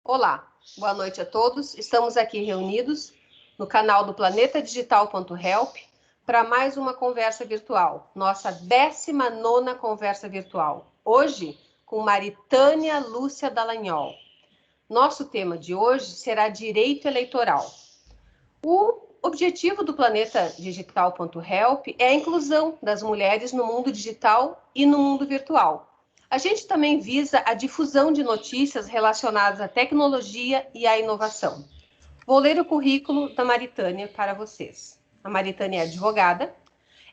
Olá, boa noite a todos. Estamos aqui reunidos no canal do planetadigital.help para mais uma conversa virtual, nossa 19ª conversa virtual. Hoje, com Maritânia Lúcia Dallagnol. Nosso tema de hoje será direito eleitoral. O objetivo do planetadigital.help é a inclusão das mulheres no mundo digital e no mundo virtual. A gente também visa a difusão de notícias relacionadas à tecnologia e à inovação. Vou ler o currículo da Maritânia para vocês. A Maritânia é advogada,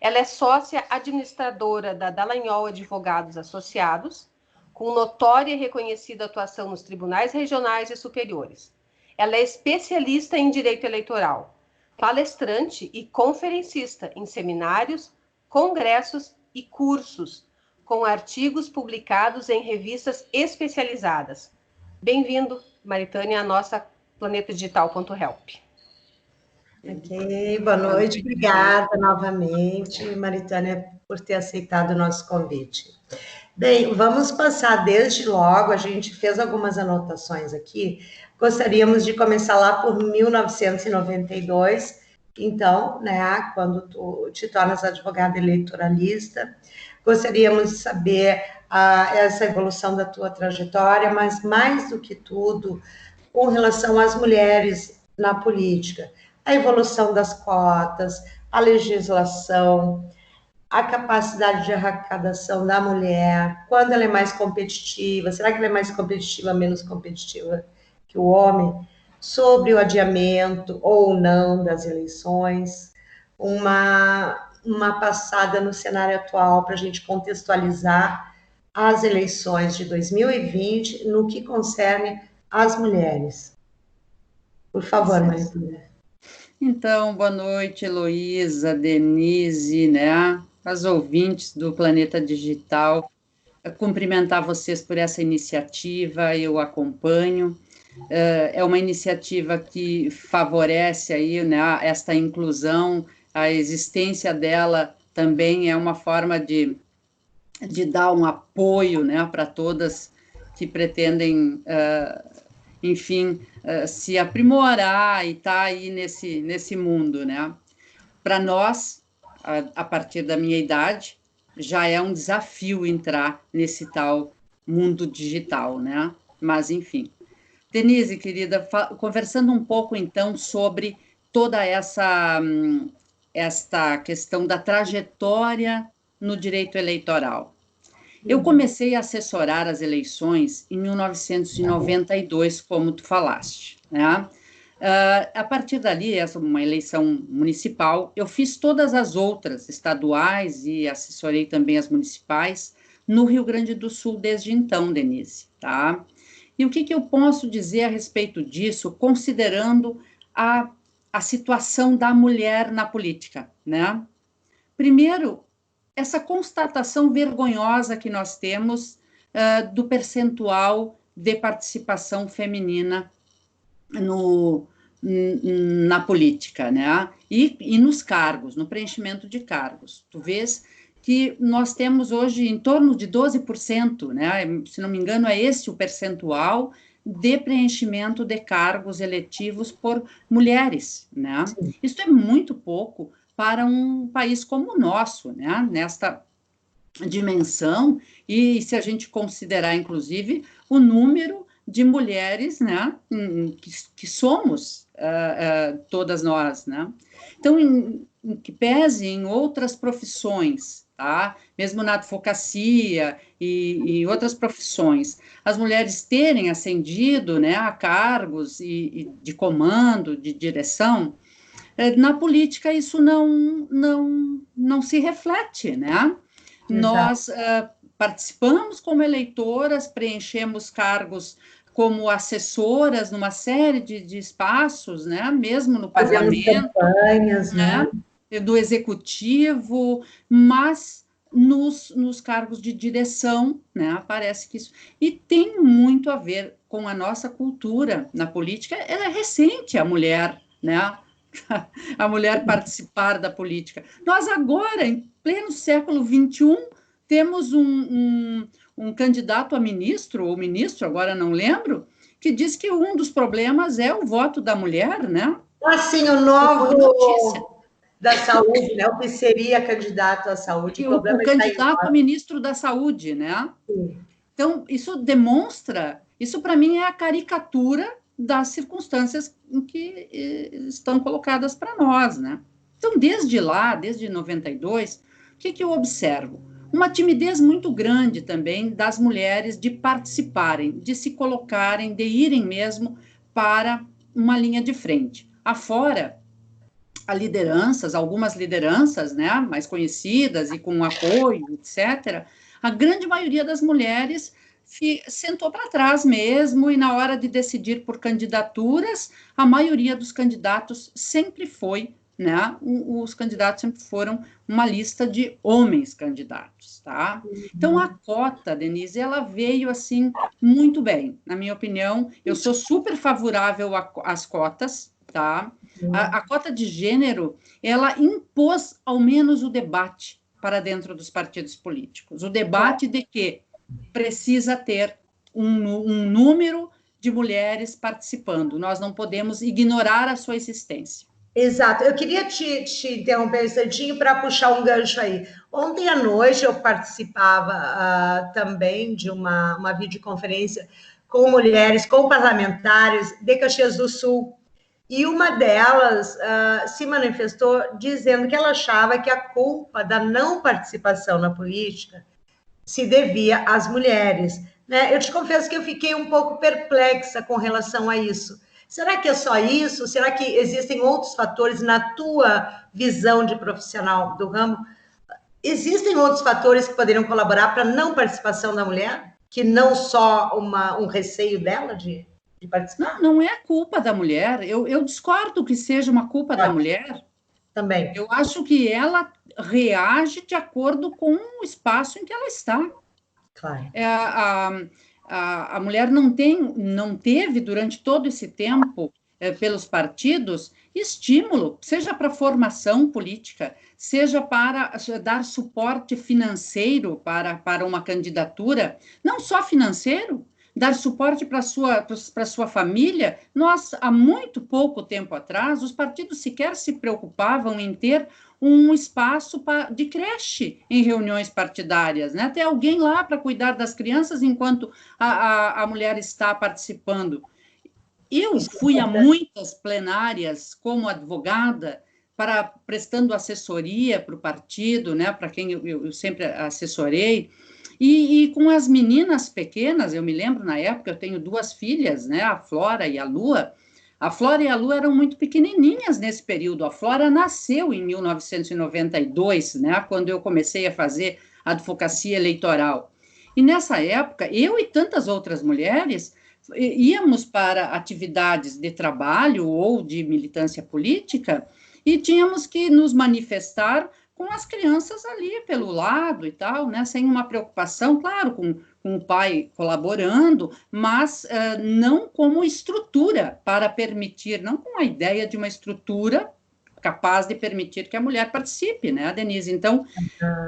ela é sócia administradora da Dallagnol Advogados Associados, com notória e reconhecida atuação nos tribunais regionais e superiores. Ela é especialista em direito eleitoral, palestrante e conferencista em seminários, congressos e cursos, com artigos publicados em revistas especializadas. Bem-vindo, Maritânia, à nossa planetadigital.help. Ok, boa noite, obrigada novamente, Maritânia, por ter aceitado o nosso convite. Bem, vamos passar desde logo, a gente fez algumas anotações aqui, gostaríamos de começar lá por 1992, então, né, quando tu te tornas advogada eleitoralista, gostaríamos de saber essa evolução da tua trajetória, mas mais do que tudo, com relação às mulheres na política, a evolução das cotas, a legislação, a capacidade de arrecadação da mulher, quando ela é mais competitiva, será que ela é mais competitiva, menos competitiva que o homem, sobre o adiamento ou não das eleições, uma passada no cenário atual para a gente contextualizar as eleições de 2020 no que concerne às mulheres. Por favor, Maria. Então, boa noite, Heloísa, Denise, né? As ouvintes do Planeta Digital. Cumprimentar vocês por essa iniciativa, eu acompanho. É uma iniciativa que favorece aí, né, esta inclusão, a existência dela também é uma forma de dar um apoio, né, para todas que pretendem, enfim, se aprimorar e estar aí nesse mundo, né? Para nós, a partir da minha idade, já é um desafio entrar nesse tal mundo digital, né? Mas, enfim. Denise, querida, conversando um pouco, então, sobre toda esta questão da trajetória no direito eleitoral. Eu comecei a assessorar as eleições em 1992, como tu falaste, né? A partir dali, essa uma eleição municipal, eu fiz todas as outras estaduais e assessorei também as municipais no Rio Grande do Sul desde então, Denise, tá? E o que eu posso dizer a respeito disso, considerando a situação da mulher na política, né? Primeiro, essa constatação vergonhosa que nós temos do percentual de participação feminina na política, né? E nos cargos, no preenchimento de cargos. Tu vês que nós temos hoje em torno de 12%, né? Se não me engano, é esse o percentual de preenchimento de cargos eletivos por mulheres, né? Isso é muito pouco para um país como o nosso, né? Nesta dimensão, e se a gente considerar, inclusive, o número de mulheres, né, que somos todas nós, né? Então, em que pese em outras profissões, tá? Mesmo na advocacia e outras profissões, as mulheres terem ascendido, né, a cargos e de comando, de direção, na política isso não se reflete, né? Nós participamos como eleitoras, preenchemos cargos como assessoras numa série de espaços, né? Mesmo no parlamento, campanhas, né? Do executivo, mas nos cargos de direção, né? Parece que isso... E tem muito a ver com a nossa cultura na política. Ela é recente, a mulher, né? A mulher participar da política. Nós agora, em pleno século XXI, temos um candidato a ministro, ou ministro, agora não lembro, que diz que um dos problemas é o voto da mulher, né? Assim, o novo da saúde, né? O que seria candidato à saúde. O candidato a ministro da saúde, né? Sim. Então, isso demonstra, isso para mim é a caricatura das circunstâncias em que estão colocadas para nós, né? Então, desde lá, desde 92, o que eu observo? Uma timidez muito grande também das mulheres de participarem, de se colocarem, de irem mesmo para uma linha de frente. Afora, algumas lideranças, né, mais conhecidas e com apoio, etc., a grande maioria das mulheres sentou para trás mesmo, e na hora de decidir por candidaturas, a maioria dos candidatos sempre foi, né, os candidatos sempre foram uma lista de homens candidatos, tá? Então, a cota, Denise, ela veio, assim, muito bem, na minha opinião. Eu sou super favorável às cotas, tá? A cota de gênero, ela impôs, ao menos, o debate para dentro dos partidos políticos. O debate de que precisa ter um número de mulheres participando. Nós não podemos ignorar a sua existência. Exato. Eu queria te interromper um instantinho para puxar um gancho aí. Ontem à noite eu participava também de uma videoconferência com mulheres, com parlamentares de Caxias do Sul. E uma delas se manifestou dizendo que ela achava que a culpa da não participação na política se devia às mulheres, né? Eu te confesso que eu fiquei um pouco perplexa com relação a isso. Será que é só isso? Será que existem outros fatores na tua visão de profissional do ramo? Existem outros fatores que poderiam colaborar para a não participação da mulher? Que não só um receio dela de participar? Não é culpa da mulher. Eu discordo que seja uma culpa da mulher. Também. Eu acho que ela reage de acordo com o espaço em que ela está. Claro. A mulher não teve, durante todo esse tempo, pelos partidos, estímulo, seja para formação política, seja para dar suporte financeiro para uma candidatura, não só financeiro, dar suporte para a sua família. Nós, há muito pouco tempo atrás, os partidos sequer se preocupavam em ter um espaço de creche em reuniões partidárias, né? Ter alguém lá para cuidar das crianças enquanto a mulher está participando. Eu fui a muitas plenárias como advogada, prestando assessoria para o partido, né? Para quem eu sempre assessorei. E com as meninas pequenas, eu me lembro, na época, eu tenho 2 filhas, né, a Flora e a Lua. A Flora e a Lua eram muito pequenininhas nesse período. A Flora nasceu em 1992, né, quando eu comecei a fazer advocacia eleitoral. E nessa época, eu e tantas outras mulheres íamos para atividades de trabalho ou de militância política e tínhamos que nos manifestar com as crianças ali pelo lado e tal, né, sem uma preocupação, claro, com o pai colaborando, mas não como estrutura para permitir, não com a ideia de uma estrutura capaz de permitir que a mulher participe, né, Denise? Então,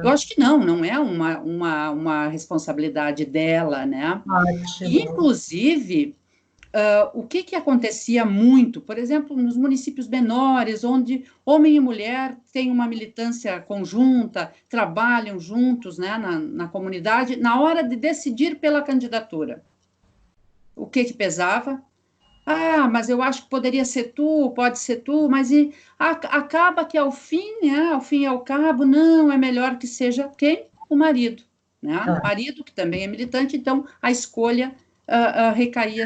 eu acho que não é uma responsabilidade dela, né? Ótimo. Inclusive, o que acontecia muito, por exemplo, nos municípios menores, onde homem e mulher têm uma militância conjunta, trabalham juntos, né, na comunidade, na hora de decidir pela candidatura. O que pesava? Mas eu acho que poderia ser tu, pode ser tu, mas acaba que ao fim e ao cabo, não, é melhor que seja quem? O marido, né? O marido, que também é militante, então a escolha recai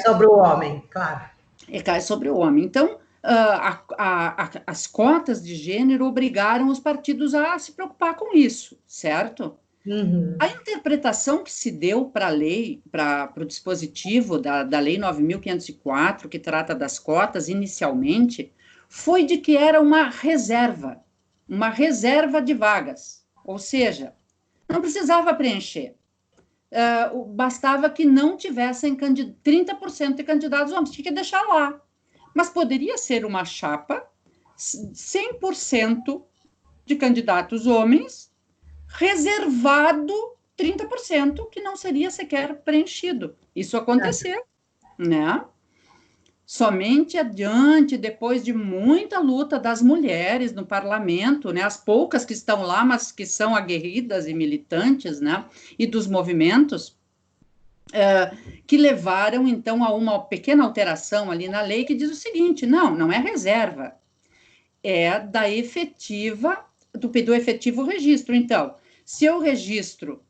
sobre o homem, claro. Recai sobre o homem. Então, as cotas de gênero obrigaram os partidos a se preocupar com isso, certo? Uhum. A interpretação que se deu para a lei, para o dispositivo da Lei 9.504, que trata das cotas inicialmente, foi de que era uma reserva de vagas, ou seja, não precisava preencher. Bastava que não tivessem 30% de candidatos homens, tinha que deixar lá. Mas poderia ser uma chapa 100% de candidatos homens, reservado 30% que não seria sequer preenchido. Isso aconteceu. né? Somente adiante, depois de muita luta das mulheres no parlamento, né, as poucas que estão lá, mas que são aguerridas e militantes, né, e dos movimentos, que levaram, então, a uma pequena alteração ali na lei que diz o seguinte, não é reserva, é da efetiva, do efetivo registro. Então, se eu registro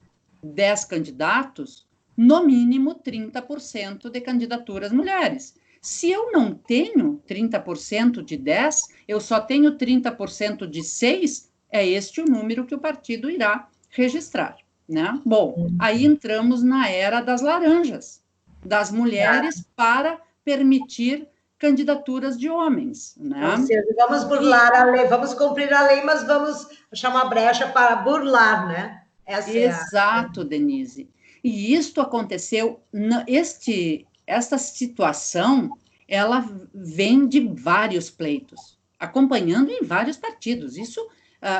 10 candidatos, no mínimo 30% de candidaturas mulheres. Se eu não tenho 30% de 10, eu só tenho 30% de 6, é este o número que o partido irá registrar, né? Bom, aí entramos na era das laranjas, das mulheres para permitir candidaturas de homens, né? Ou seja, vamos burlar a lei, vamos cumprir a lei, mas vamos achar uma brecha para burlar, né? Exato, Denise. E isto aconteceu, esta situação, ela vem de vários pleitos, acompanhando em vários partidos. Isso,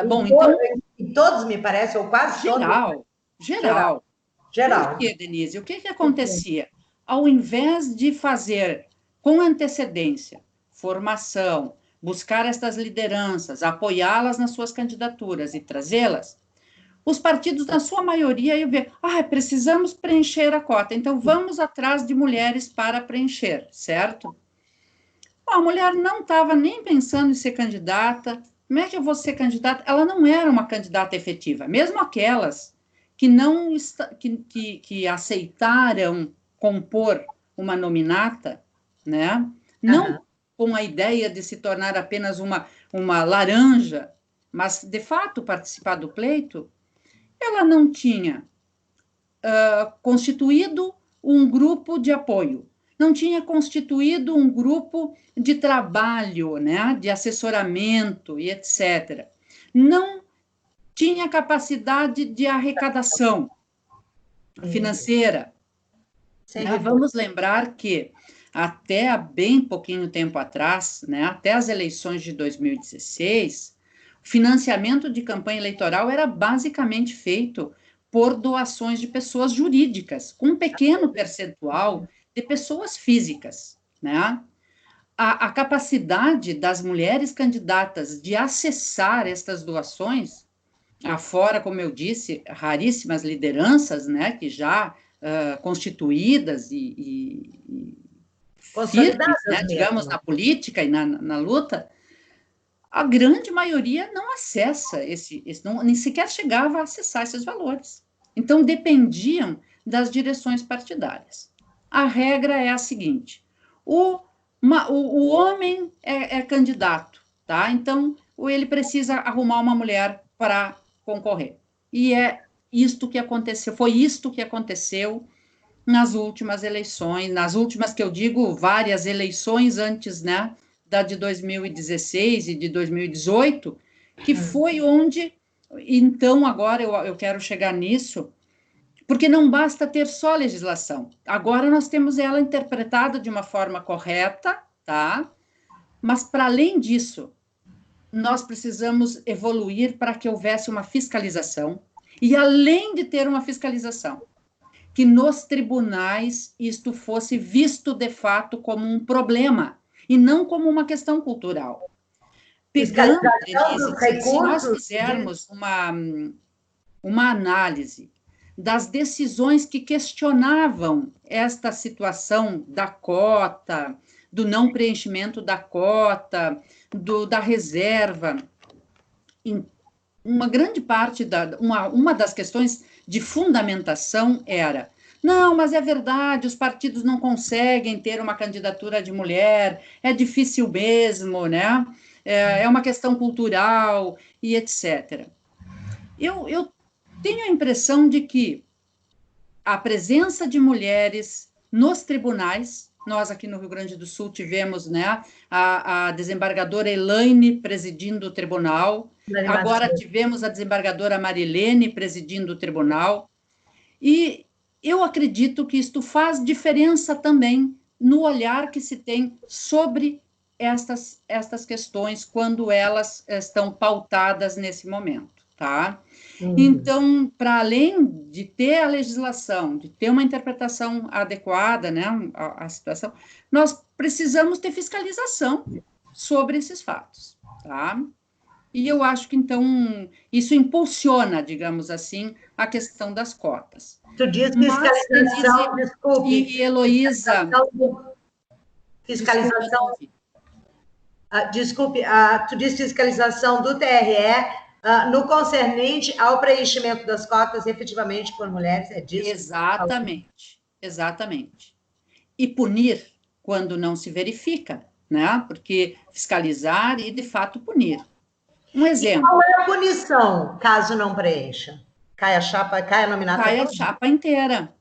bom, então... Em todos, me parece, ou quase todos. Geral. Por quê, Denise? O que acontecia? Ao invés de fazer com antecedência, formação, buscar estas lideranças, apoiá-las nas suas candidaturas e trazê-las, os partidos, na sua maioria, iam ver, precisamos preencher a cota, então vamos atrás de mulheres para preencher, certo? A mulher não estava nem pensando em ser candidata. Como é que eu vou ser candidata? Ela não era uma candidata efetiva, mesmo aquelas que não que aceitaram compor uma nominata, né? Não com a ideia de se tornar apenas uma laranja, mas, de fato, participar do pleito, ela não tinha constituído um grupo de apoio, não tinha constituído um grupo de trabalho, né, de assessoramento e etc. Não tinha capacidade de arrecadação financeira. Vamos lembrar que até há bem pouquinho tempo atrás, né, até as eleições de 2016, o financiamento de campanha eleitoral era basicamente feito por doações de pessoas jurídicas, com um pequeno percentual de pessoas físicas, né? A capacidade das mulheres candidatas de acessar estas doações, afora, como eu disse, raríssimas lideranças, né, que já constituídas e firmes, né, digamos, na política e na luta, a grande maioria não acessa nem sequer chegava a acessar esses valores. Então, dependiam das direções partidárias. A regra é a seguinte, o homem é candidato, tá? Então, ele precisa arrumar uma mulher para concorrer. E foi isto que aconteceu nas últimas eleições, nas últimas que eu digo, várias eleições antes, né, da de 2016 e de 2018, que foi onde, então, agora eu quero chegar nisso, porque não basta ter só legislação. Agora nós temos ela interpretada de uma forma correta, tá? Mas, para além disso, nós precisamos evoluir para que houvesse uma fiscalização, e além de ter uma fiscalização, que nos tribunais isto fosse visto de fato como um problema, e não como uma questão cultural. Pegando, Denise, se nós fizermos uma análise das decisões que questionavam esta situação da cota, do não preenchimento da cota, da reserva, uma grande parte, uma das questões de fundamentação era, não, mas é verdade, os partidos não conseguem ter uma candidatura de mulher, é difícil mesmo, né? É uma questão cultural e etc. Eu tenho a impressão de que a presença de mulheres nos tribunais, nós aqui no Rio Grande do Sul tivemos, né, a desembargadora Elaine presidindo o tribunal, agora tivemos a desembargadora Marilene presidindo o tribunal, e eu acredito que isto faz diferença também no olhar que se tem sobre estas questões quando elas estão pautadas nesse momento, tá? Então, para além de ter a legislação, de ter uma interpretação adequada, né, à situação, nós precisamos ter fiscalização sobre esses fatos, tá? E eu acho que, então, isso impulsiona, digamos assim, a questão das cotas. Tu diz fiscalização, Denise desculpe. e Heloísa... Fiscalização... Desculpe, tu diz fiscalização do TRE no concernente ao preenchimento das cotas efetivamente por mulheres, é disso? Exatamente, exatamente. E punir quando não se verifica, né? Porque fiscalizar e, de fato, punir. Um exemplo. E qual é a punição, caso não preencha? Cai a chapa, cai a nominata? Cai a chapa inteira.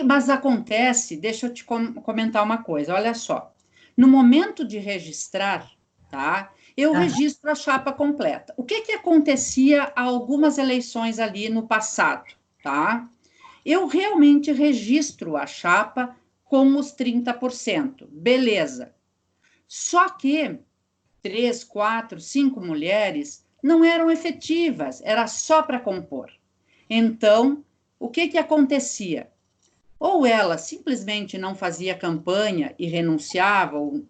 Mas acontece, deixa eu te comentar uma coisa, olha só. No momento de registrar, tá? Eu registro a chapa completa. O que acontecia a algumas eleições ali no passado, tá? Eu realmente registro a chapa com os 30%, beleza. Só que 3, 4, 5 mulheres não eram efetivas, era só para compor. Então, o que acontecia? Ou ela simplesmente não fazia campanha e renunciava, ou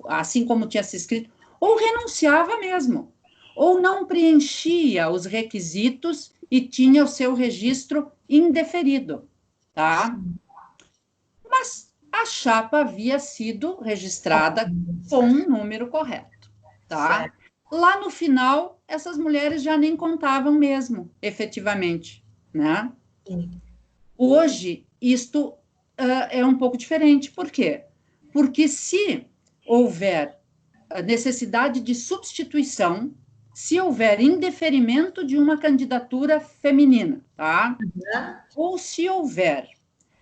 assim como tinha se escrito, ou renunciava mesmo, ou não preenchia os requisitos e tinha o seu registro indeferido, tá? Mas a chapa havia sido registrada com um número correto, tá? Certo. Lá no final, essas mulheres já nem contavam mesmo, efetivamente, né? Sim. Hoje, isto é um pouco diferente. Por quê? Porque se houver necessidade de substituição, se houver indeferimento de uma candidatura feminina, tá? Ou se houver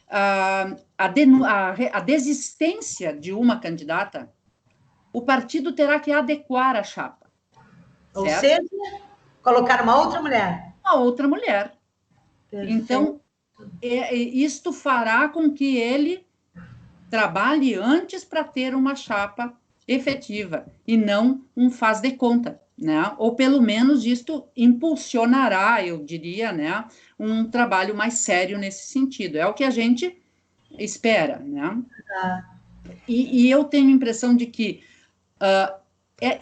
a desistência de uma candidata, o partido terá que adequar a chapa. Ou seja, colocar uma outra mulher. Uma outra mulher. Perfeito. Então, isto fará com que ele trabalhe antes para ter uma chapa efetiva e não um faz de conta, né? Ou pelo menos isto impulsionará, eu diria, né, um trabalho mais sério nesse sentido. É o que a gente espera, né? E eu tenho a impressão de que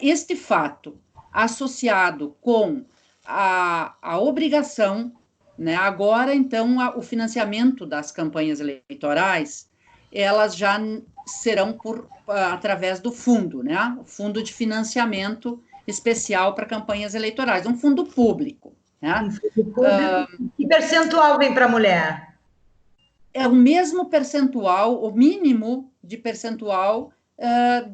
este fato associado com a obrigação, né, agora, então, o financiamento das campanhas eleitorais, elas já serão através do fundo, né? O Fundo de Financiamento Especial para Campanhas Eleitorais, um fundo público. Né? Que percentual vem para a mulher? É o mesmo percentual, o mínimo de percentual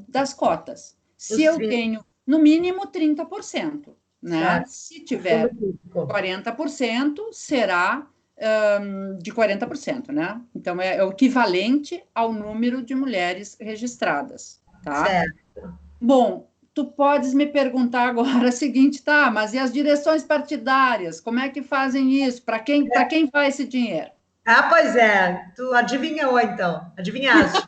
das cotas. Se eu tenho, no mínimo, 30%. Né? Se tiver 40%, será de 40%, né? Então, é o equivalente ao número de mulheres registradas, tá? Certo. Bom, tu podes me perguntar agora o seguinte, tá, mas e as direções partidárias, como é que fazem isso? Para quem vai esse dinheiro? Pois é, tu adivinhou, então, adivinhaste.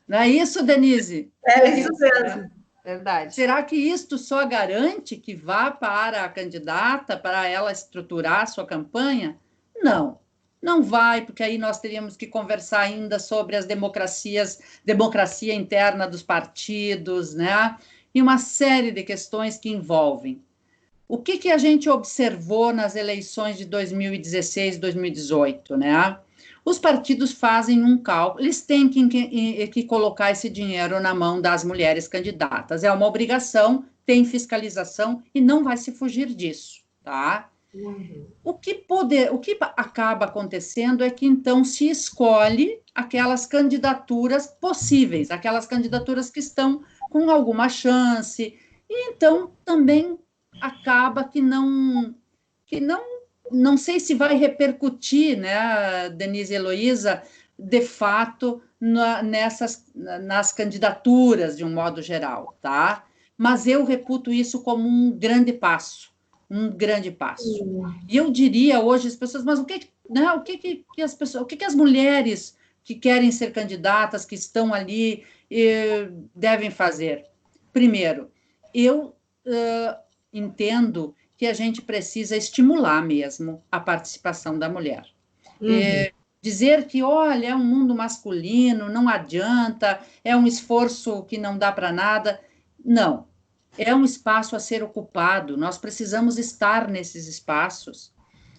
Não é isso, Denise? É isso mesmo. Né? Verdade. Será que isto só garante que vá para a candidata, para ela estruturar a sua campanha? Não, não vai, porque aí nós teríamos que conversar ainda sobre as democracia interna dos partidos, né? E uma série de questões que envolvem. O que a gente observou nas eleições de 2016 e 2018, né? Os partidos fazem um cálculo, eles têm que colocar esse dinheiro na mão das mulheres candidatas. É uma obrigação, tem fiscalização e não vai se fugir disso, tá? O que acaba acontecendo é que, então, se escolhe aquelas candidaturas possíveis, aquelas candidaturas que estão com alguma chance, e, então, também acaba que não sei se vai repercutir, né, Denise e Heloísa, de fato, nas candidaturas, de um modo geral, tá? Mas eu reputo isso como um grande passo. E eu diria hoje às pessoas, mas o que as mulheres que querem ser candidatas, que estão ali, devem fazer? Primeiro, eu entendo que a gente precisa estimular mesmo a participação da mulher. Dizer que, olha, é um mundo masculino, não adianta, é um esforço que não dá para nada. Não, é um espaço a ser ocupado, nós precisamos estar nesses espaços.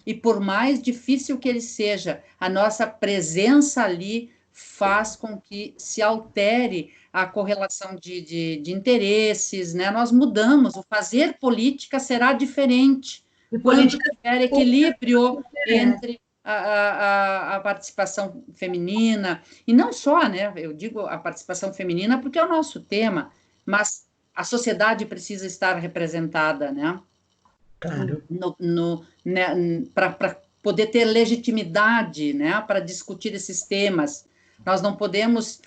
E por mais difícil que ele seja, a nossa presença ali faz com que se altere a correlação de interesses, né? Nós mudamos, o fazer política será diferente quando tiver equilíbrio entre a participação feminina, e não só, né? Eu digo a participação feminina porque é o nosso tema, mas a sociedade precisa estar representada, né? Claro. Para poder ter legitimidade, né? Para discutir esses temas. Nós não podemos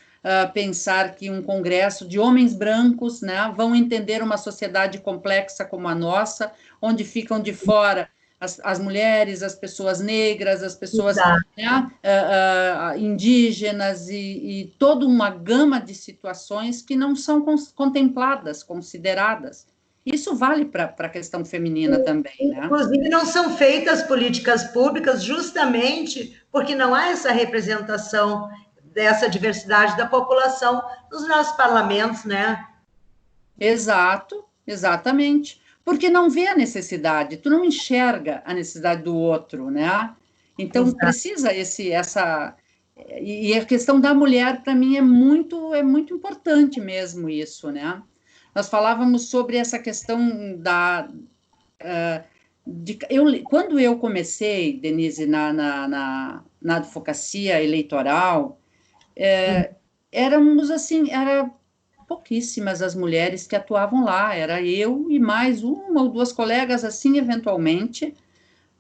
pensar que um congresso de homens brancos, né, vão entender uma sociedade complexa como a nossa, onde ficam de fora as mulheres, as pessoas negras, as pessoas, né, indígenas e toda uma gama de situações que não são contempladas, consideradas. Isso vale para a questão feminina também, né? Inclusive, não são feitas políticas públicas justamente porque não há essa representação dessa diversidade da população nos nossos parlamentos, né? Exato, exatamente. Porque não vê a necessidade, tu não enxerga a necessidade do outro, né? Então, Exato. precisa essa... E a questão da mulher, para mim, é muito importante mesmo isso, né? Nós falávamos sobre essa questão quando eu comecei, Denise, na advocacia eleitoral, éramos assim, pouquíssimas as mulheres que atuavam lá, era eu e mais uma ou duas colegas, assim, eventualmente,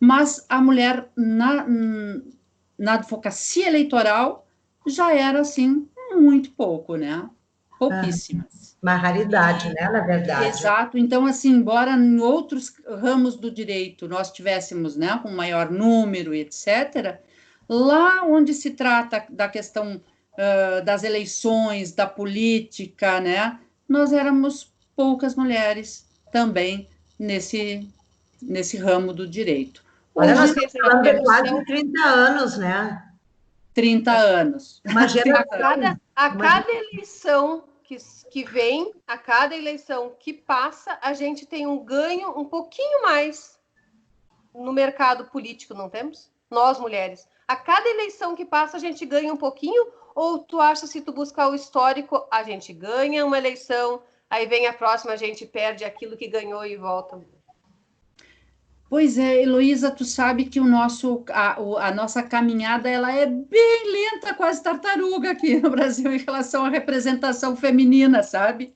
mas a mulher na advocacia eleitoral já era, assim, muito pouco, né? Pouquíssimas. Uma raridade, né, na verdade. Exato, então, assim, embora em outros ramos do direito nós tivéssemos, né, com maior número, etc., lá onde se trata da questão das eleições, da política, né, nós éramos poucas mulheres também nesse ramo do direito. Olha, nós estamos falando de quase 30 anos, né? 30 anos. Uma geração. A cada eleição que vem, a cada eleição que passa, a gente tem um ganho um pouquinho mais no mercado político, não temos? Nós, mulheres. A cada eleição que passa, a gente ganha um pouquinho, ou tu acha, se tu buscar o histórico, a gente ganha uma eleição, aí vem a próxima, a gente perde aquilo que ganhou e volta? Pois é, Heloísa, tu sabe que a nossa caminhada ela é bem lenta, quase tartaruga aqui no Brasil em relação à representação feminina, sabe?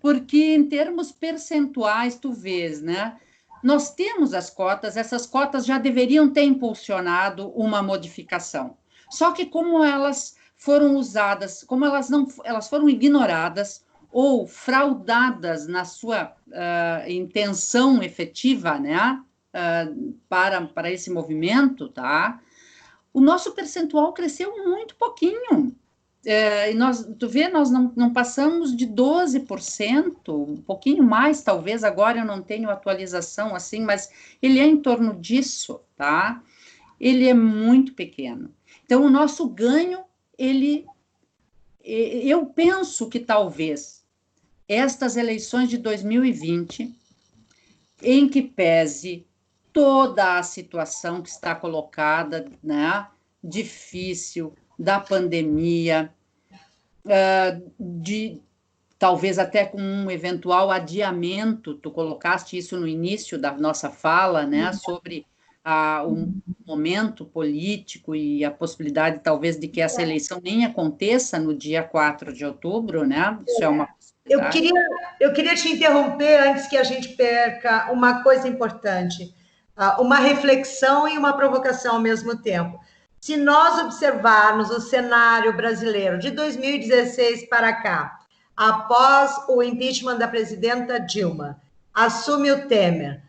Porque em termos percentuais, tu vês, né? Nós temos as cotas, essas cotas já deveriam ter impulsionado uma modificação. Só que como elas foram usadas, como elas foram ignoradas ou fraudadas na sua intenção efetiva, né? Para esse movimento, tá? O nosso percentual cresceu muito pouquinho. Tu vê, nós não passamos de 12%, um pouquinho mais, talvez, agora eu não tenho atualização assim, mas ele é em torno disso, tá? Ele é muito pequeno. Então, o nosso ganho, eu penso que talvez estas eleições de 2020, em que pese toda a situação que está colocada, né, difícil, da pandemia, talvez até com um eventual adiamento, tu colocaste isso no início da nossa fala, né, sobre o momento político e a possibilidade, talvez, de que essa eleição nem aconteça no dia 4 de outubro, né, isso é uma possibilidade. Eu queria te interromper antes que a gente perca uma coisa importante, uma reflexão e uma provocação ao mesmo tempo. Se nós observarmos o cenário brasileiro de 2016 para cá, após o impeachment da presidenta Dilma, assume o Temer,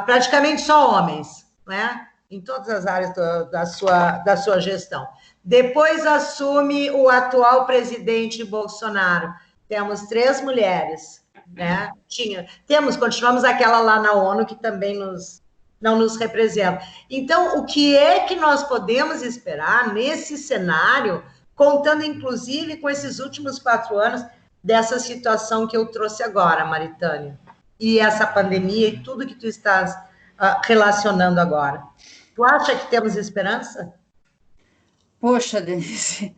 praticamente só homens, né? Em todas as áreas da sua gestão. Depois assume o atual presidente Bolsonaro, temos 3 mulheres, né? Continuamos aquela lá na ONU que também não nos representa. Então, o que é que nós podemos esperar nesse cenário, contando inclusive com esses últimos 4 anos dessa situação que eu trouxe agora, Maritânia, e essa pandemia e tudo que tu estás relacionando agora? Tu acha que temos esperança? Poxa, Denise,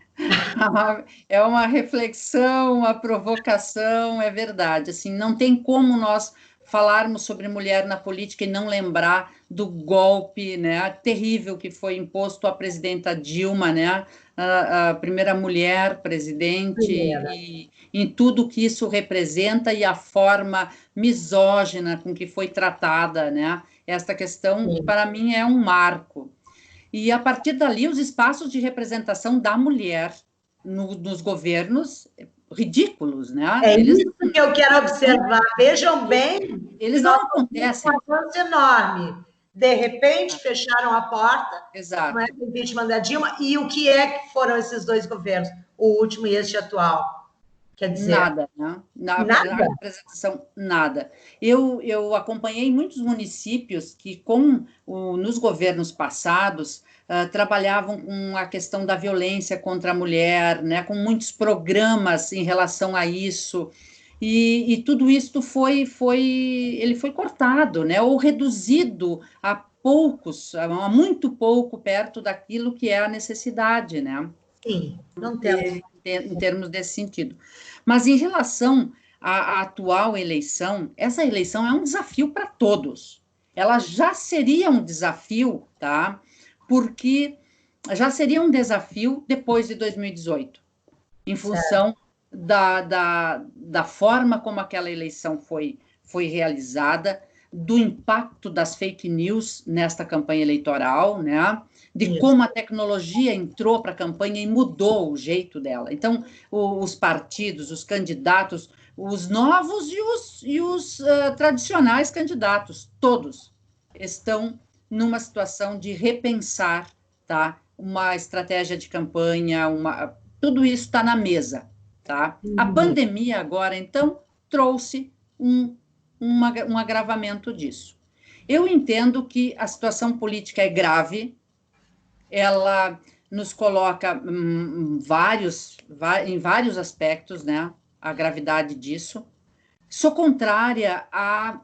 é uma reflexão, uma provocação, é verdade. Assim, não tem como nós falarmos sobre mulher na política e não lembrar do golpe, né, terrível que foi imposto à presidenta Dilma, né, a primeira mulher presidente, e em tudo que isso representa e a forma misógina com que foi tratada, né, esta questão, Sim. para mim, é um marco. E, a partir dali, os espaços de representação da mulher nos governos, ridículos, né? Isso que eu quero observar. Vejam bem, eles não acontecem. Um avanço enorme. De repente, fecharam a porta, Exato. não é, do impeachment da Dilma, e o que é que foram esses dois governos, o último e este atual? Quer dizer... Nada, né? Na representação, nada. Eu acompanhei muitos municípios que, nos governos passados, trabalhavam com a questão da violência contra a mulher, né? Com muitos programas em relação a isso, e tudo isso ele foi cortado, né? Ou reduzido a muito pouco perto daquilo que é a necessidade, né? Sim, não temos. Em termos desse sentido. Mas, em relação à atual eleição, essa eleição é um desafio para todos. Ela já seria um desafio, tá? Porque já seria um desafio depois de 2018, em função da forma como aquela eleição foi realizada, do impacto das fake news nesta campanha eleitoral, né? De como a tecnologia entrou para a campanha e mudou o jeito dela. Então, os partidos, os candidatos, os novos e os tradicionais candidatos, todos estão numa situação de repensar, tá? Uma estratégia de campanha, tudo isso está na mesa, tá? A pandemia agora, então, trouxe um agravamento disso. Eu entendo que a situação política é grave, ela nos coloca em vários aspectos, né, a gravidade disso. Sou contrária à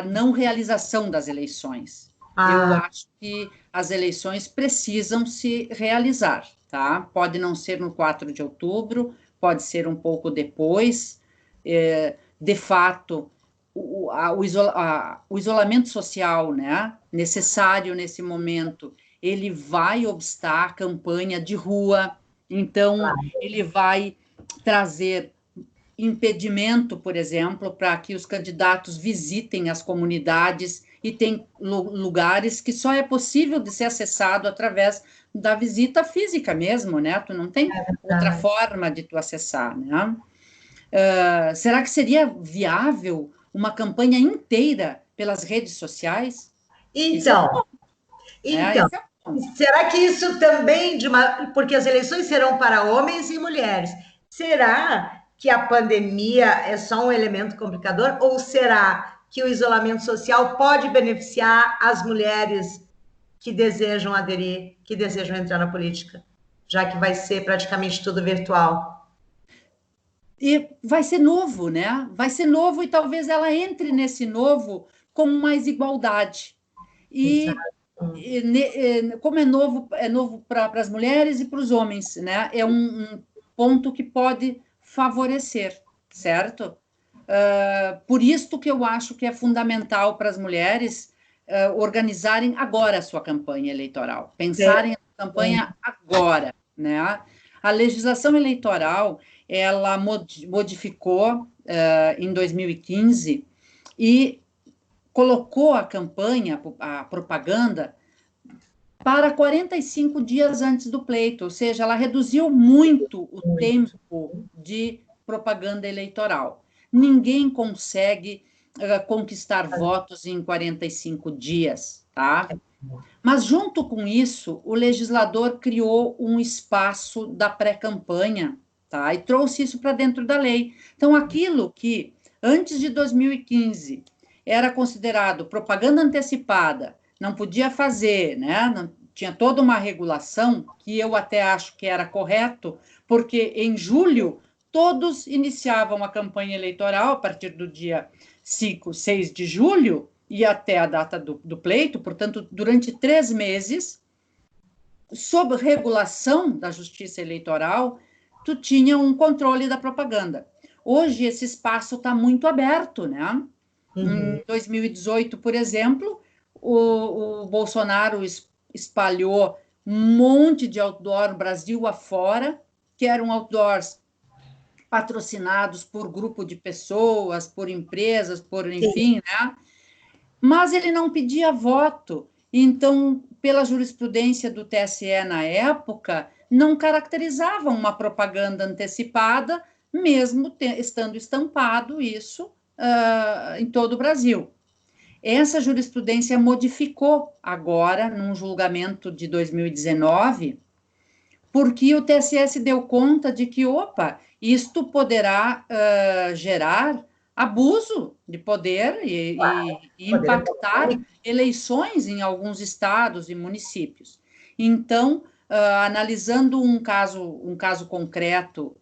não realização das eleições. Eu acho que as eleições precisam se realizar, tá? Pode não ser no 4 de outubro, pode ser um pouco depois. De fato, o isolamento social, né, necessário nesse momento, ele vai obstar a campanha de rua, então ele vai trazer impedimento, por exemplo, para que os candidatos visitem as comunidades, e tem lugares que só é possível de ser acessado através da visita física mesmo, né? Tu não tem outra forma de tu acessar, né? Será que seria viável uma campanha inteira pelas redes sociais? Então, será que isso também, porque as eleições serão para homens e mulheres, será que a pandemia é só um elemento complicador, ou será que o isolamento social pode beneficiar as mulheres que desejam aderir, que desejam entrar na política, já que vai ser praticamente tudo virtual? E vai ser novo, né? Vai ser novo, e talvez ela entre nesse novo com mais igualdade. Como é novo para as mulheres e para os homens, né? É um ponto que pode favorecer, certo? Por isso que eu acho que é fundamental para as mulheres organizarem agora a sua campanha eleitoral, pensarem na campanha agora, né? A legislação eleitoral, ela modificou em 2015 e colocou a campanha, a propaganda, para 45 dias antes do pleito, ou seja, ela reduziu muito o tempo de propaganda eleitoral. Ninguém consegue conquistar votos em 45 dias, tá? Mas, junto com isso, o legislador criou um espaço da pré-campanha, tá? E trouxe isso para dentro da lei. Então, aquilo que antes de 2015 era considerado propaganda antecipada, não podia fazer, né? Não, tinha toda uma regulação que eu até acho que era correto, porque em julho todos iniciavam a campanha eleitoral a partir do dia 5, 6 de julho e até a data do pleito, portanto, durante 3 meses, sob regulação da Justiça Eleitoral, tu tinha um controle da propaganda. Hoje esse espaço está muito aberto, né? Em 2018, por exemplo, o Bolsonaro espalhou um monte de outdoor Brasil afora, que eram outdoors patrocinados por grupo de pessoas, por empresas, por enfim, né? Mas ele não pedia voto. Então, pela jurisprudência do TSE na época, não caracterizava uma propaganda antecipada, mesmo estando estampado isso em todo o Brasil. Essa jurisprudência modificou agora, num julgamento de 2019, porque o TSE se deu conta de que, opa, isto poderá gerar abuso de poder e impactar eleições em alguns estados e municípios. Então, analisando um caso concreto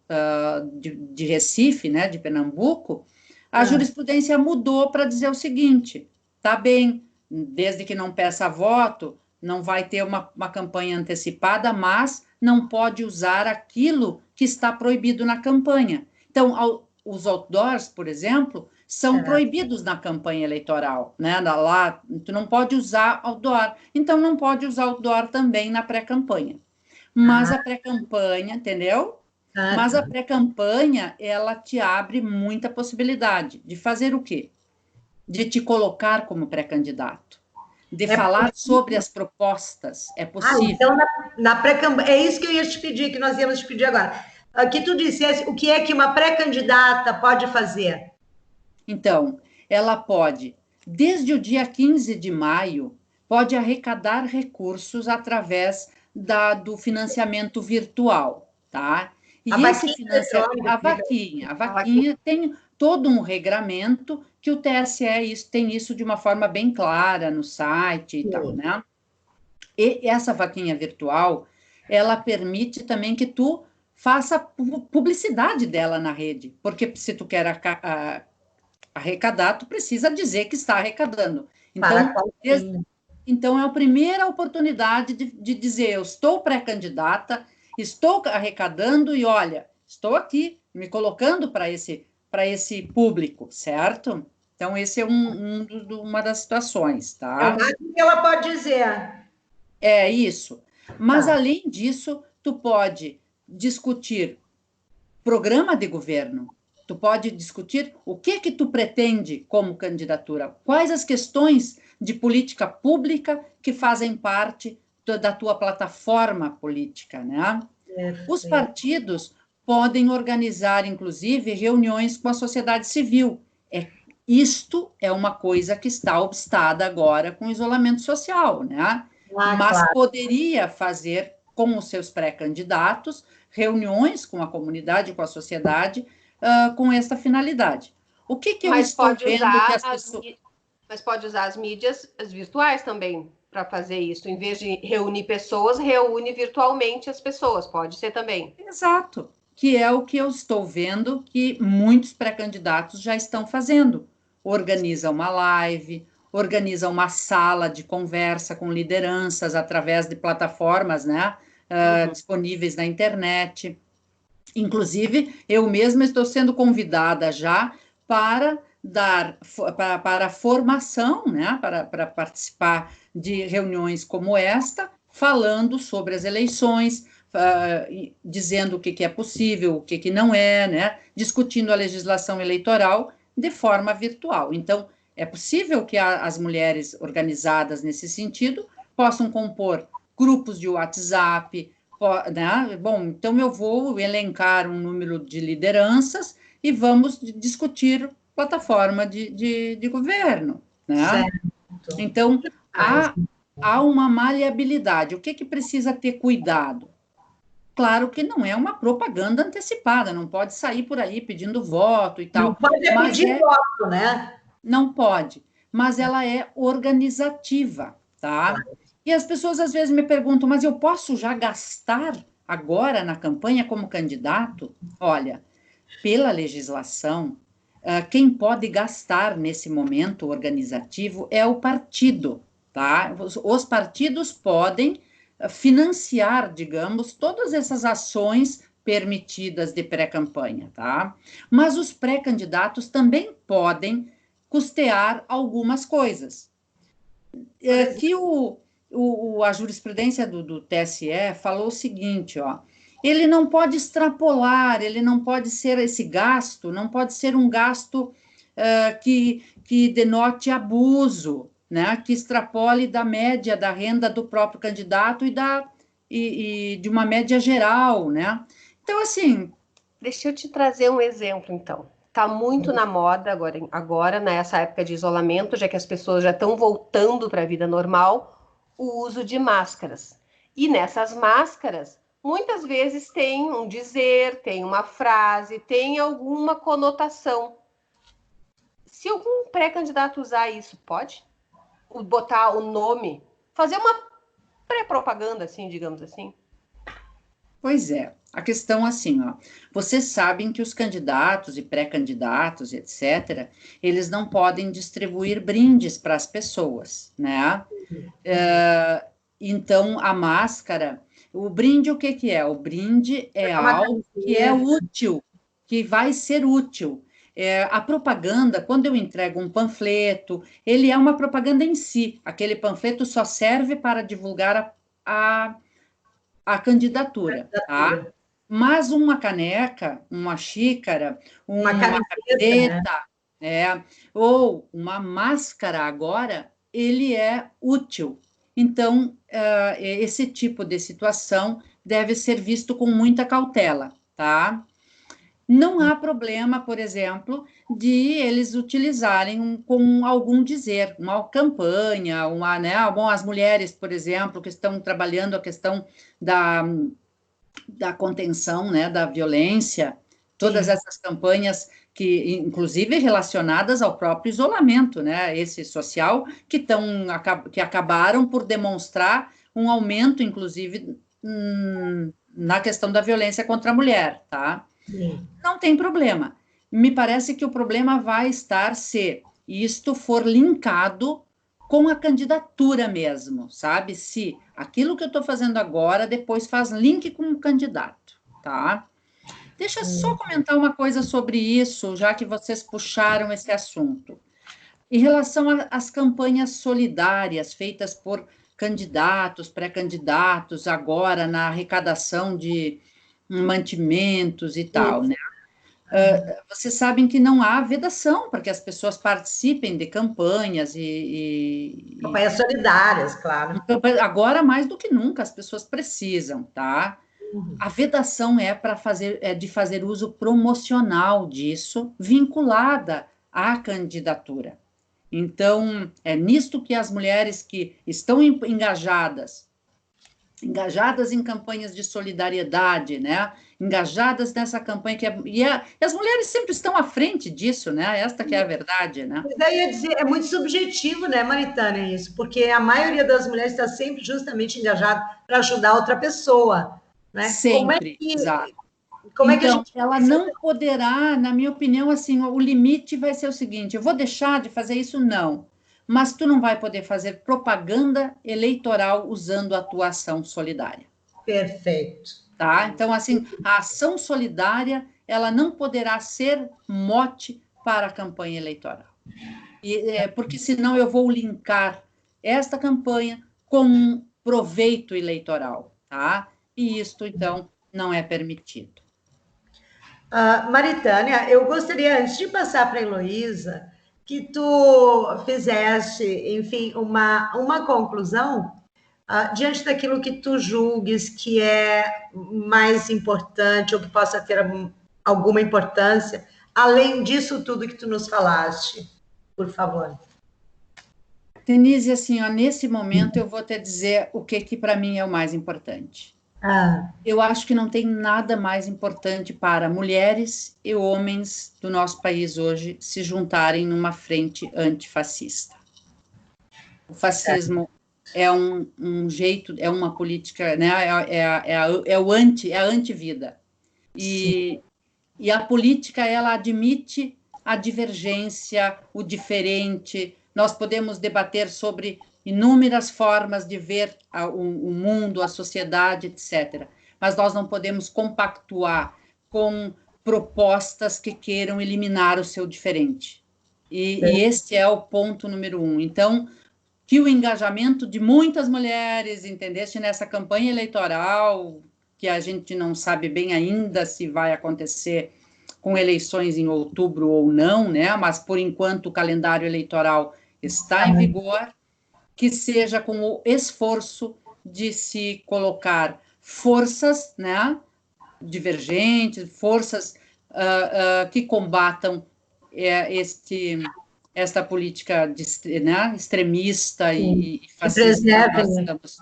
de Recife, né, de Pernambuco, a jurisprudência mudou para dizer o seguinte: tá bem, desde que não peça voto, não vai ter uma campanha antecipada, mas não pode usar aquilo que está proibido na campanha. Então, os outdoors, por exemplo, são proibidos na campanha eleitoral, né? Lá, tu não pode usar outdoor, então não pode usar outdoor também na pré-campanha. Mas a pré-campanha, entendeu? Mas a pré-campanha, ela te abre muita possibilidade de fazer o quê? De te colocar como pré-candidato, de falar sobre as propostas, é possível. Então, na pré-campanha, é isso que eu ia te pedir, que nós íamos te pedir agora. Que tu dissesse o que é que uma pré-candidata pode fazer. Então, ela pode, desde o dia 15 de maio, pode arrecadar recursos através do financiamento virtual, tá? E esse financiamento, a vaquinha tem todo um regramento que o TSE tem isso de uma forma bem clara no site e tal, né? E essa vaquinha virtual, ela permite também que tu faça publicidade dela na rede, porque se tu quer arrecadar, tu precisa dizer que está arrecadando. Então é a primeira oportunidade de dizer, eu estou pré-candidata, estou arrecadando e, olha, estou aqui me colocando para esse público, certo? Então, esse é uma das situações, tá? É o que ela pode dizer. É isso. Mas, além disso, tu pode discutir programa de governo, tu pode discutir o que tu pretende como candidatura, quais as questões de política pública que fazem parte da tua plataforma política, né? Os partidos podem organizar, inclusive, reuniões com a sociedade civil. Isto é uma coisa que está obstada agora com o isolamento social, né? Mas poderia fazer com os seus pré-candidatos reuniões com a comunidade, com a sociedade, com essa finalidade. O que eu estou vendo que as pessoas... Mas pode usar as mídias virtuais também para fazer isso. Em vez de reunir pessoas, reúne virtualmente as pessoas. Pode ser também. Exato. Que é o que eu estou vendo que muitos pré-candidatos já estão fazendo. Organiza uma live, organiza uma sala de conversa com lideranças através de plataformas, né, disponíveis na internet. Inclusive, eu mesma estou sendo convidada já para para formação, né, para participar de reuniões como esta, falando sobre as eleições, dizendo o que é possível, o que não é, né, discutindo a legislação eleitoral de forma virtual. Então, é possível que as mulheres organizadas nesse sentido possam compor grupos de WhatsApp, né? Bom, então eu vou elencar um número de lideranças e vamos discutir plataforma de governo, né? Certo. Então, há uma maleabilidade. O que precisa ter cuidado? Claro que não é uma propaganda antecipada, não pode sair por aí pedindo voto e Não tal, pode mas pedir voto, né? não pode, mas ela é organizativa, tá? Claro. E as pessoas às vezes me perguntam, mas eu posso já gastar agora na campanha como candidato? Olha, pela legislação, quem pode gastar nesse momento organizativo é o partido, tá? Os partidos podem financiar, digamos, todas essas ações permitidas de pré-campanha, tá? Mas os pré-candidatos também podem custear algumas coisas. Que a jurisprudência do TSE falou o seguinte, ó, ele não pode extrapolar, ele não pode ser esse gasto, não pode ser um gasto que denote abuso, né, que extrapole da média da renda do próprio candidato e de uma média geral, né? Então, assim... Deixa eu te trazer um exemplo, então. Está muito na moda agora, nessa época de isolamento, já que as pessoas já estão voltando para a vida normal, o uso de máscaras. E nessas máscaras, muitas vezes tem um dizer, tem uma frase, tem alguma conotação. Se algum pré-candidato usar isso, pode? Botar o nome, fazer uma pré-propaganda, assim, digamos assim? Pois é, a questão assim, ó, vocês sabem que os candidatos e pré-candidatos, etc., eles não podem distribuir brindes para as pessoas, né? Então, a máscara, o brinde, o que que é? O brinde é Uma algo que é camiseta. útil, que vai ser útil. A propaganda, quando eu entrego um panfleto, ele é uma propaganda em si. Aquele panfleto só serve para divulgar a candidatura, tá? Mas uma caneca, uma xícara, Uma uma camiseta, né? camiseta, ou uma máscara agora, ele é útil. Então, esse tipo de situação deve ser visto com muita cautela, tá? Não há problema, por exemplo, de eles utilizarem com algum dizer, uma campanha, né? Bom, as mulheres, por exemplo, que estão trabalhando a questão da contenção, né, da violência, todas Sim. essas campanhas que, inclusive, relacionadas ao próprio isolamento, né, esse social, que acabaram por demonstrar um aumento, inclusive, na questão da violência contra a mulher, tá? Sim. Não tem problema. Me parece que o problema vai estar se isto for linkado com a candidatura mesmo, sabe? Se aquilo que eu estou fazendo agora depois faz link com o candidato, tá? Deixa eu só comentar uma coisa sobre isso, já que vocês puxaram esse assunto. Em relação às campanhas solidárias feitas por candidatos, pré-candidatos, agora na arrecadação de mantimentos e tal, né? Vocês sabem que não há vedação para que as pessoas participem de campanhas Campanhas solidárias, claro. agora mais do que nunca as pessoas precisam, tá? A vedação é de fazer uso promocional disso, vinculada à candidatura. Então, é nisto que as mulheres que estão engajadas em campanhas de solidariedade, né? Engajadas nessa campanha e as mulheres sempre estão à frente disso, né? Esta que é a verdade, né? Mas daí ia dizer, é muito subjetivo, né, Maritânia, isso, porque a maioria das mulheres está sempre justamente engajada para ajudar outra pessoa, né? Sempre, exato. Como é que a Então, gente ela faz? não poderá, na minha opinião, assim, o limite vai ser o seguinte: eu vou deixar de fazer isso? Não. Mas tu não vai poder fazer propaganda eleitoral usando a tua ação solidária. Perfeito. Tá? Então, assim, a ação solidária, ela não poderá ser mote para a campanha eleitoral. Porque senão eu vou linkar esta campanha com um proveito eleitoral, tá? E isto, então, não é permitido. Maritânia, eu gostaria, antes de passar para a Heloísa, que tu fizesse, enfim, uma conclusão diante daquilo que tu julgues que é mais importante ou que possa ter alguma importância, além disso tudo que tu nos falaste, por favor. Denise, assim, ó, nesse momento eu vou te dizer o que para mim é o mais importante. Ah, Eu acho que não tem nada mais importante para mulheres e homens do nosso país hoje se juntarem numa frente antifascista. O fascismo é um jeito, é uma política, né? É a antivida. sim. E a política, ela admite a divergência, o diferente. Nós podemos debater sobre inúmeras formas de ver o mundo, a sociedade, etc. Mas nós não podemos compactuar com propostas que queiram eliminar o seu diferente. E este é o ponto número um. Então, que o engajamento de muitas mulheres, entendeste, nessa campanha eleitoral, que a gente não sabe bem ainda se vai acontecer com eleições em outubro ou não, né? Mas por enquanto o calendário eleitoral está em vigor, que seja com o esforço de se colocar forças, né, divergentes, forças que combatam esta política né, extremista Sim. e Que fascista que nós preservem estamos,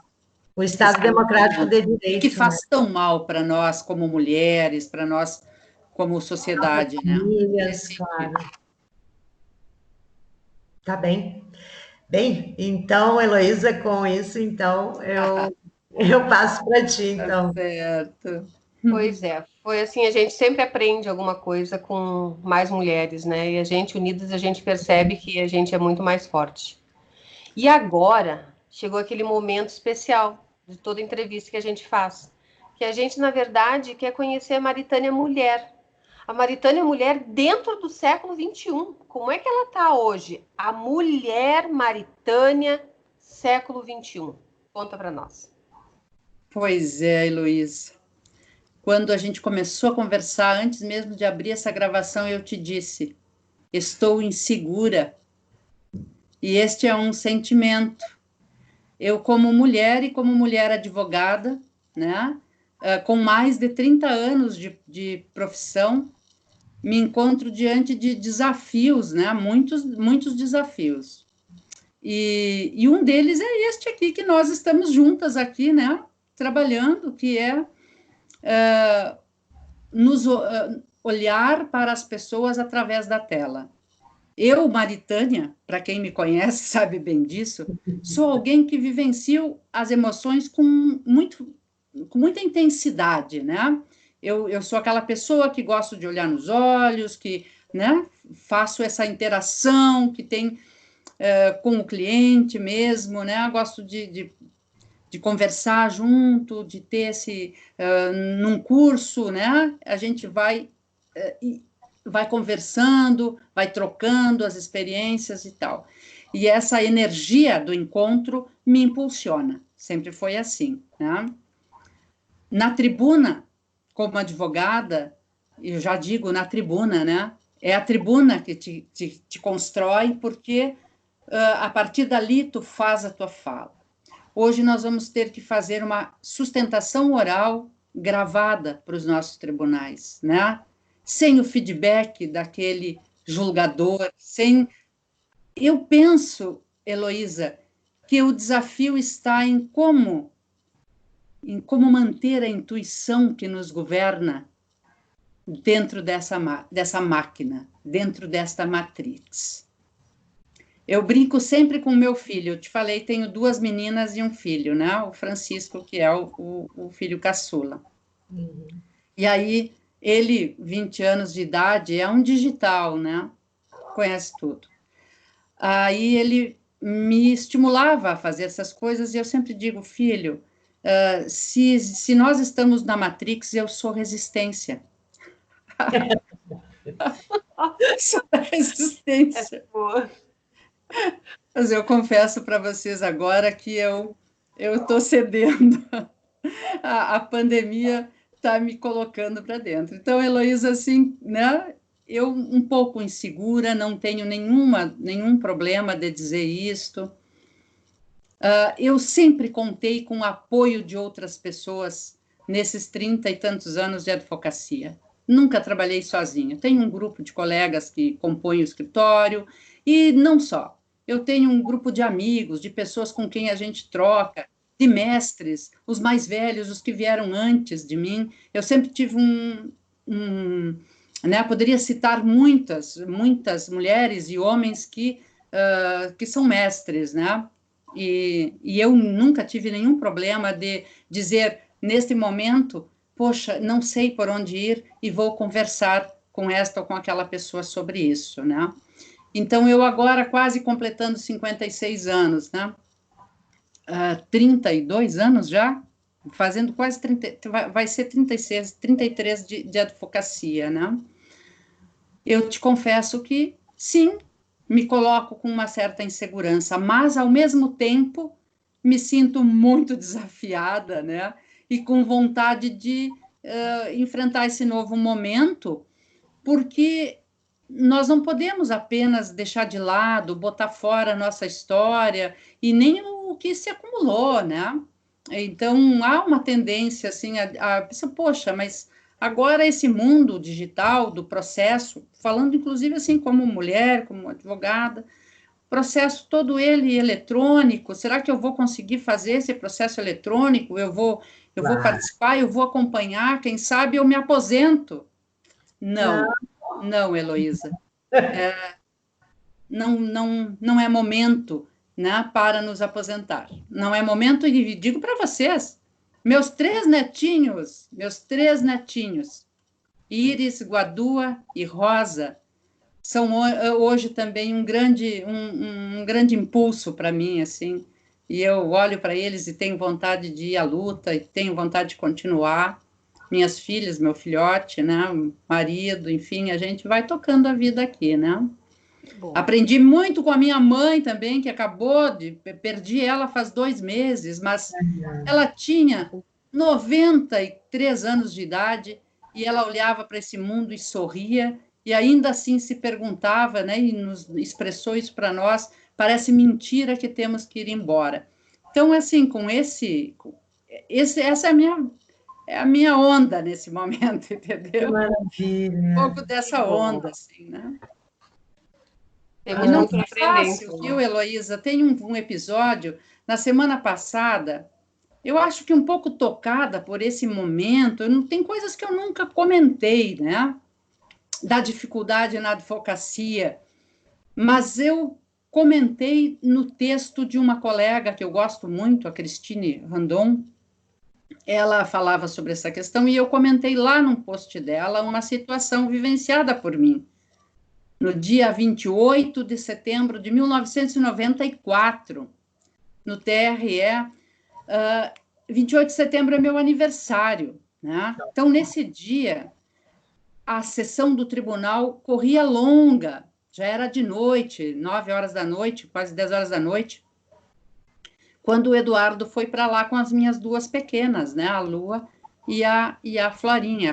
o Estado Democrático vivendo, de e que Direito, né? faz tão mal para nós como mulheres, para nós como sociedade, né? Famílias, Nesse claro. sentido. Tá bem. Bem, então, Heloísa, com isso, então, eu passo para ti, Tá então. certo. Pois é, foi assim, a gente sempre aprende alguma coisa com mais mulheres, né? E a gente unidas, a gente percebe que a gente é muito mais forte. E agora chegou aquele momento especial de toda entrevista que a gente faz, que a gente, na verdade, quer conhecer a Maritânia mulher. A Maritânia mulher dentro do século XXI. Como é que ela está hoje? A mulher Maritânia, século XXI. Conta para nós. Pois é, Heloísa. Quando a gente começou a conversar, antes mesmo de abrir essa gravação, eu te disse: estou insegura. E este é um sentimento. Eu, como mulher e como mulher advogada, né, com mais de 30 anos de profissão, me encontro diante de desafios, né, muitos desafios. E um deles é este aqui, que nós estamos juntas aqui, né, trabalhando, que é nos olhar para as pessoas através da tela. Eu, Maritânia, para quem me conhece, sabe bem disso, sou alguém que vivencio as emoções com muita intensidade, né? Eu sou aquela pessoa que gosto de olhar nos olhos, que, né, faço essa interação que tem com o cliente mesmo, né? Gosto de conversar junto, de ter num curso, né? A gente vai conversando, vai trocando as experiências e tal. E essa energia do encontro me impulsiona, sempre foi assim, né? Na tribuna, como advogada, eu já digo na tribuna, né? É a tribuna que te constrói, porque a partir dali tu faz a tua fala. Hoje nós vamos ter que fazer uma sustentação oral gravada para os nossos tribunais, né? Sem o feedback daquele julgador, sem... Eu penso, Heloísa, que o desafio está em como manter a intuição que nos governa dentro dessa máquina, dentro desta matrix. Eu brinco sempre com o meu filho. Eu te falei, tenho 2 meninas e um filho, né? O Francisco, que é o filho caçula. Uhum. E aí, ele, 20 anos de idade, é um digital, né? Conhece tudo. Aí ele me estimulava a fazer essas coisas e eu sempre digo, filho, se nós estamos na Matrix, eu sou resistência. Sou resistência. Mas eu confesso para vocês agora que eu estou cedendo. A pandemia está me colocando para dentro. Então, Heloísa, assim, né? Eu um pouco insegura, não tenho nenhum problema de dizer isto. Eu sempre contei com o apoio de outras pessoas nesses 30 e tantos anos de advocacia. Nunca trabalhei sozinha. Tenho um grupo de colegas que compõem o escritório, e não só. Eu tenho um grupo de amigos, de pessoas com quem a gente troca. de mestres, os mais velhos, os que vieram antes de mim. Eu sempre tive né, poderia citar muitas mulheres e homens que são mestres, né? E eu nunca tive nenhum problema de dizer, neste momento, poxa, não sei por onde ir e vou conversar com esta ou com aquela pessoa sobre isso, né? Então, eu agora, quase completando 56 anos, né? 32 anos já, fazendo quase 30, vai ser 36, 33 de advocacia, né? Eu te confesso que, sim, me coloco com uma certa insegurança, mas, ao mesmo tempo, me sinto muito desafiada, né? E com vontade de enfrentar esse novo momento, porque nós não podemos apenas deixar de lado, botar fora a nossa história e nem o que se acumulou, né? Então, há uma tendência, assim, a pensar, poxa, mas agora esse mundo digital do processo, falando inclusive assim como mulher, como advogada, processo todo ele eletrônico, será que eu vou conseguir fazer esse processo eletrônico? Eu vou participar, eu vou acompanhar, quem sabe eu me aposento. Não, Heloísa. Não é momento, né, para nos aposentar. Não é momento, e digo para vocês, meus três netinhos, Íris, Guadua e Rosa, são hoje também um grande impulso para mim, assim, e eu olho para eles e tenho vontade de ir à luta, e tenho vontade de continuar. Minhas filhas, meu filhote, né, marido, enfim, a gente vai tocando a vida aqui, né? Bom. Aprendi muito com a minha mãe também, que perdi ela faz 2 meses, mas ela tinha 93 anos de idade e ela olhava para esse mundo e sorria, e ainda assim se perguntava, né, e nos expressou isso para nós, parece mentira que temos que ir embora. Então, assim, essa é a minha onda nesse momento, entendeu? Que maravilha. Um pouco dessa onda, assim, né? Temos muito para aprender. Fácil, viu, Heloísa? Tem um episódio, na semana passada, eu acho que um pouco tocada por esse momento, tem coisas que eu nunca comentei, né? Da dificuldade na advocacia, mas eu comentei no texto de uma colega que eu gosto muito, a Cristine Randon. Ela falava sobre essa questão e eu comentei lá num post dela uma situação vivenciada por mim. No dia 28 de setembro de 1994, no TRE, 28 de setembro é meu aniversário, né? Então, nesse dia, a sessão do tribunal corria longa, já era de noite, 9 horas da noite, quase 10 horas da noite, quando o Eduardo foi para lá com as minhas 2 pequenas, né? A Lua e a Florinha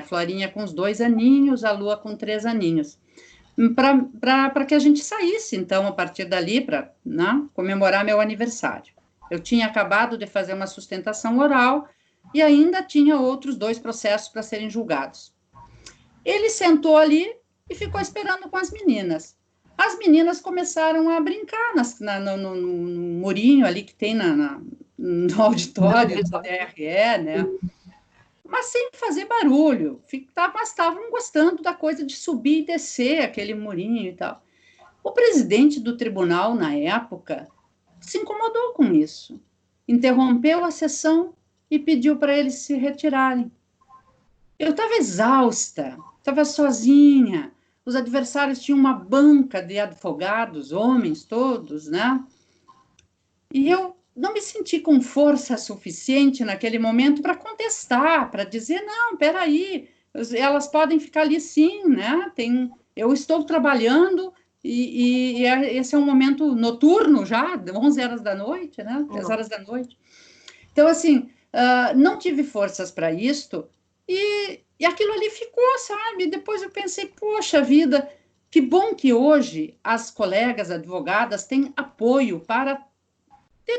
com os 2 aninhos, a Lua com 3 aninhos. Para que a gente saísse, então, a partir dali, para, né, comemorar meu aniversário. Eu tinha acabado de fazer uma sustentação oral e ainda tinha outros 2 processos para serem julgados. Ele sentou ali e ficou esperando com as meninas. As meninas começaram a brincar no murinho ali que tem no auditório do TRE, né? Mas sem fazer barulho, mas estavam gostando da coisa de subir e descer aquele murinho e tal. O presidente do tribunal, na época, se incomodou com isso, interrompeu a sessão e pediu para eles se retirarem. Eu estava exausta, estava sozinha, os adversários tinham uma banca de advogados, homens todos, né? E eu não me senti com força suficiente naquele momento para contestar, para dizer, não, peraí, elas podem ficar ali sim, né? Eu estou trabalhando e esse é um momento noturno já, 11 horas da noite, né? 10 horas da noite. Então, assim, não tive forças para isto e aquilo ali ficou, sabe? Depois eu pensei, poxa vida, que bom que hoje as colegas advogadas têm apoio para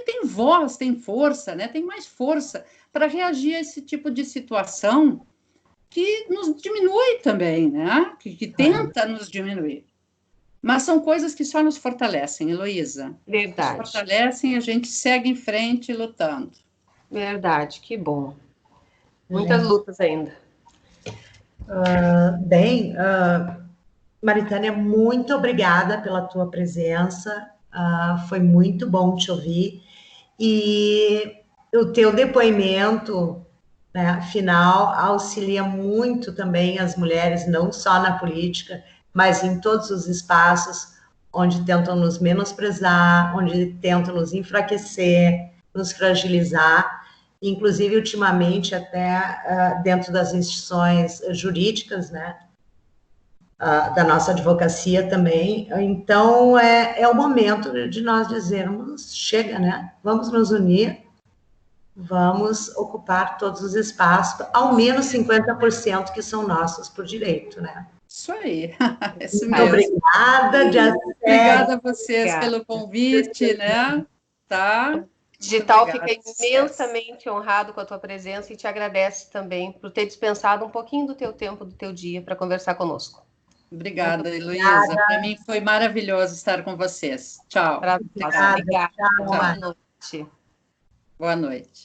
tem voz, tem força, né? Tem mais força para reagir a esse tipo de situação que nos diminui também, né? Que tenta nos diminuir. Mas são coisas que só nos fortalecem, Heloísa. Verdade. Nos fortalecem e a gente segue em frente lutando. Verdade, que bom. Muitas lutas ainda. Bem, Maritânia, muito obrigada pela tua presença. Foi muito bom te ouvir. E o teu depoimento, né, final auxilia muito também as mulheres, não só na política, mas em todos os espaços onde tentam nos menosprezar, onde tentam nos enfraquecer, nos fragilizar, inclusive ultimamente até dentro das instituições jurídicas, né, da nossa advocacia também. Então, é o momento de nós dizermos, chega, né? Vamos nos unir, vamos ocupar todos os espaços, ao menos 50% que são nossos por direito, né? Isso aí, isso Muito mesmo. obrigada, Obrigada a vocês Obrigada. pelo convite, né? Tá? Digital Obrigada, fica imensamente honrado com a tua presença e te agradece também por ter dispensado um pouquinho do teu tempo, do teu dia, para conversar conosco. Obrigada, Heloísa. Para mim foi maravilhoso estar com vocês. Tchau. Obrigada. Tchau, Boa noite. Boa noite.